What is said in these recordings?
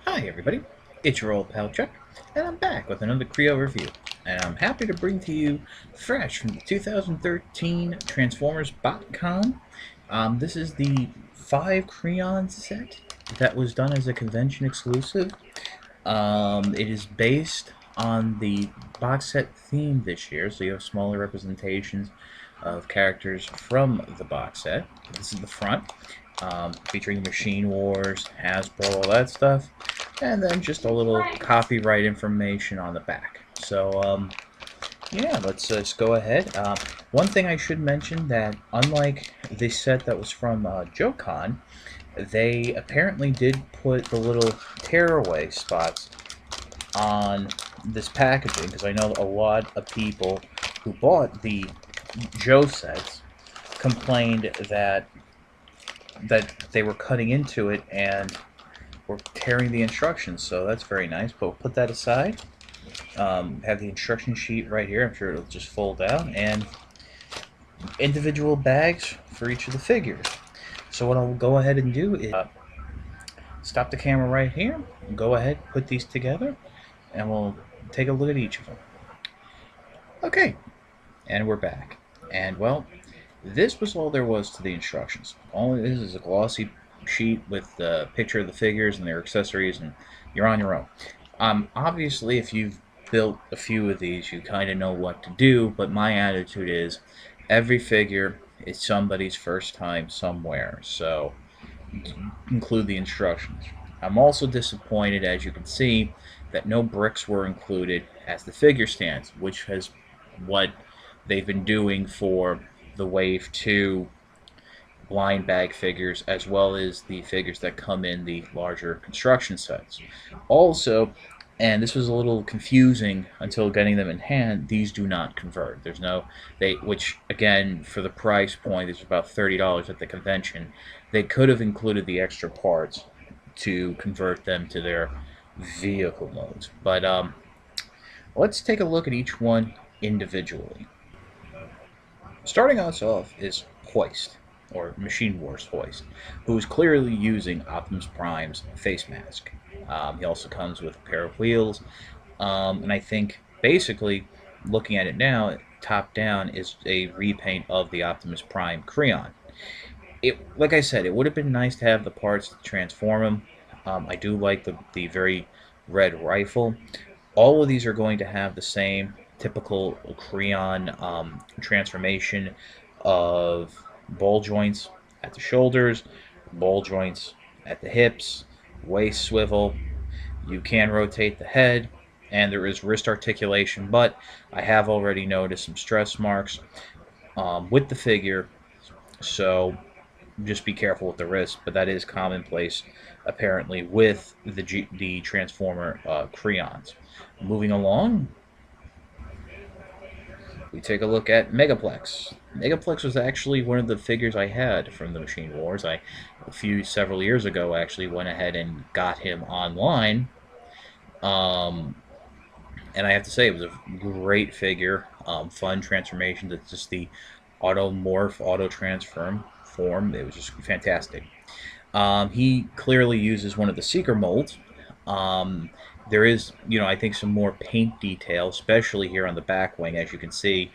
Hi everybody, it's your old pal Chuck, and I'm back with another Kreon review. And I'm happy to bring to you fresh from the 2013 Transformers BotCon. This is the 5 Kreon set that was done as a convention exclusive. It is based on the box set theme this year, so you have smaller representations of characters from the box set. This is the front, featuring Machine Wars, Hasbro, all that stuff, and then just a little copyright information on the back. So, yeah, let's just go ahead. One thing I should mention that unlike the set that was from JoeCon, they apparently did put the little tearaway spots on this packaging, because I know a lot of people who bought the Joe sets complained that they were cutting into it and were tearing the instructions, so that's very nice. But we'll put that aside. Have the instruction sheet right here. I'm sure it'll just fold out, and individual bags for each of the figures. So what I'll go ahead and do is stop the camera right here, go ahead, put these together, and we'll take a look at each of them. Okay, and we're back. And well, this was all there was to the instructions. All it is a glossy sheet with the picture of the figures and their accessories, and you're on your own. Obviously, if you've built a few of these, you kind of know what to do, but my attitude is every figure is somebody's first time somewhere, so include the instructions. I'm also disappointed, as you can see, that no bricks were included as the figure stands, which is what they've been doing for the Wave 2 blind bag figures, as well as the figures that come in the larger construction sets. Also, and this was a little confusing until getting them in hand, these do not convert. There's no, which again, for the price point, is about $30 at the convention. They could have included the extra parts to convert them to their vehicle modes. But let's take a look at each one individually. Starting us off is Hoist, or Machine Wars Hoist, who is clearly using Optimus Prime's face mask. He also comes with a pair of wheels, and I think basically, looking at it now, top down is a repaint of the Optimus Prime Kreon. Like I said, it would have been nice to have the parts to transform him. I do like the very red rifle. All of these are going to have the same typical Kreon transformation of ball joints at the shoulders, ball joints at the hips, waist swivel. You can rotate the head, and there is wrist articulation, but I have already noticed some stress marks with the figure, so just be careful with the wrist, but that is commonplace apparently with the Transformer Kreons. Moving along, we take a look at Megaplex. Megaplex was actually one of the figures I had from the Machine Wars. Several years ago, actually went ahead and got him online. And I have to say, it was a great figure. Fun transformation. That's just the auto transform form. It was just fantastic. He clearly uses one of the Seeker molds. There is, I think some more paint detail, especially here on the back wing. As you can see,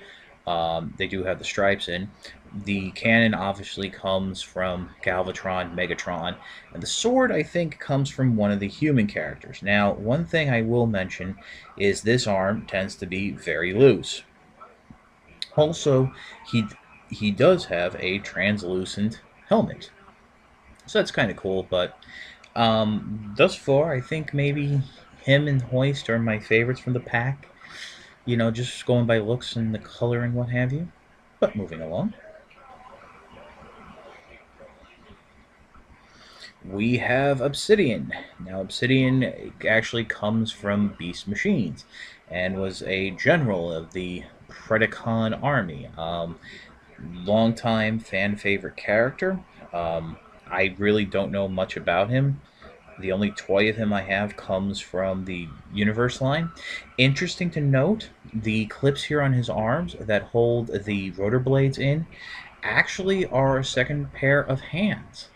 they do have the stripes in. The cannon obviously comes from Galvatron, Megatron, and the sword, I think, comes from one of the human characters. Now, one thing I will mention is this arm tends to be very loose. Also, he does have a translucent helmet, so that's kind of cool. But thus far, I think maybe him and Hoist are my favorites from the pack. Just going by looks and the color and what have you. But moving along, we have Obsidian. Now, Obsidian actually comes from Beast Machines and was a general of the Predacon army. Longtime fan favorite character. I really don't know much about him. The only toy of him I have comes from the Universe line. Interesting to note, the clips here on his arms that hold the rotor blades in actually are a second pair of hands.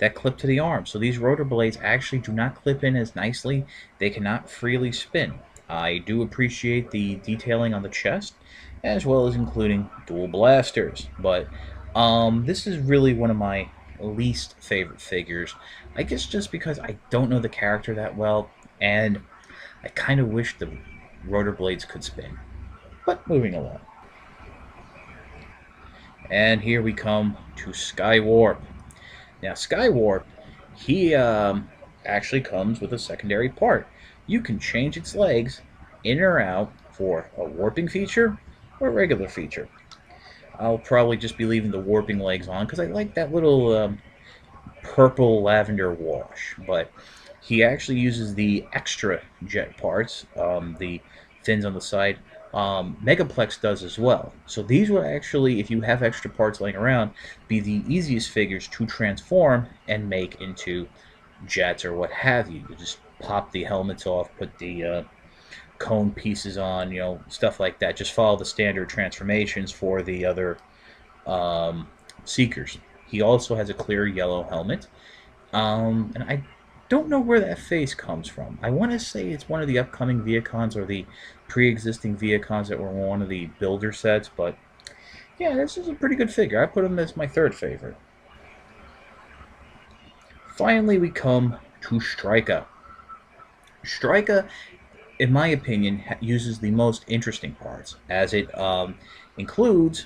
that clip to the arm. So these rotor blades actually do not clip in as nicely. They cannot freely spin. I do appreciate the detailing on the chest, as well as including dual blasters. But this is really one of my least favorite figures. I guess just because I don't know the character that well, and I kind of wish the rotor blades could spin. But moving along. And here we come to Skywarp. Now, Skywarp, he actually comes with a secondary part. You can change its legs in or out for a warping feature or a regular feature. I'll probably just be leaving the warping legs on because I like that little purple lavender wash. But he actually uses the extra jet parts, the fins on the side. Megaplex does as well. So these will actually, if you have extra parts laying around, be the easiest figures to transform and make into jets or what have you. You just pop the helmets off, put the cone pieces on, stuff like that. Just follow the standard transformations for the other Seekers. He also has a clear yellow helmet. And I don't know where that face comes from. I want to say it's one of the upcoming Viacons or the pre-existing Viacons that were one of the builder sets, but yeah, this is a pretty good figure. I put him as my third favorite. Finally, we come to Striker. Striker, in my opinion, uses the most interesting parts, as it includes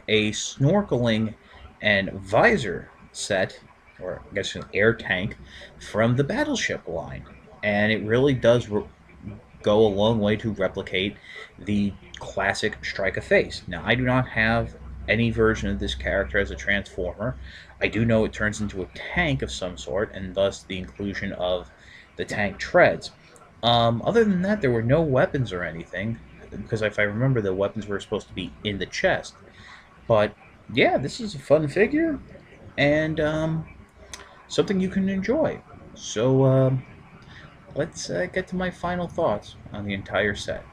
a snorkeling and visor set, or I guess an air tank, from the Battleship line. And it really does go a long way to replicate the classic Striker face. Now, I do not have any version of this character as a Transformer. I do know it turns into a tank of some sort, and thus the inclusion of the tank treads. Other than that, there were no weapons or anything, because if I remember, the weapons were supposed to be in the chest. But yeah, this is a fun figure, and something you can enjoy. So let's get to my final thoughts on the entire set.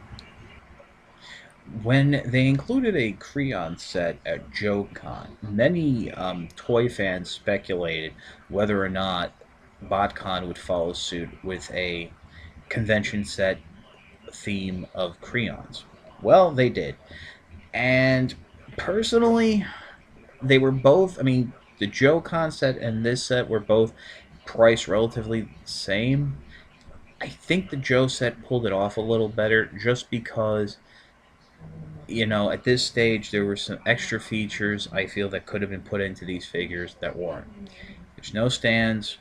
When they included a Kreon set at BotCon, many toy fans speculated whether or not BotCon would follow suit with a convention set theme of Kreons. Well, they did. And personally, they were both, I mean, the JoeCon set and this set were both priced relatively the same. I think the Joe set pulled it off a little better just because, at this stage there were some extra features I feel that could have been put into these figures that weren't. There's no stands.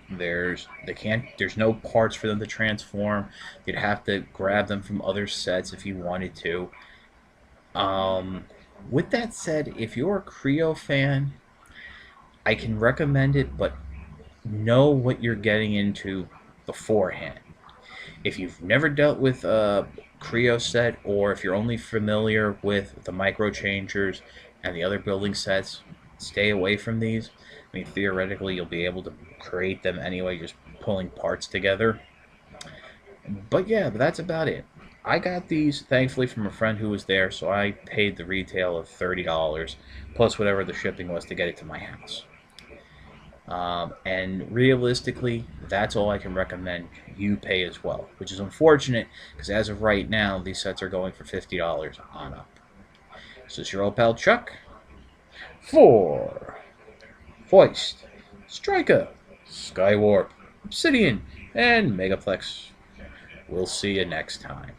There's no parts for them to transform. You'd have to grab them from other sets if you wanted to. With that said, if you're a Kreon fan, I can recommend it, but know what you're getting into beforehand. If you've never dealt with a Kreon set, or if you're only familiar with the micro changers and the other building sets, stay away from these. I mean, theoretically, you'll be able to create them anyway, just pulling parts together. But yeah, that's about it. I got these, thankfully, from a friend who was there, so I paid the retail of $30, plus whatever the shipping was to get it to my house. And realistically, that's all I can recommend you pay as well, which is unfortunate, because as of right now, these sets are going for $50 on up. So it's your old pal Chuck, for Hoist, Striker, Skywarp, Obsidian, and Megaplex. We'll see you next time.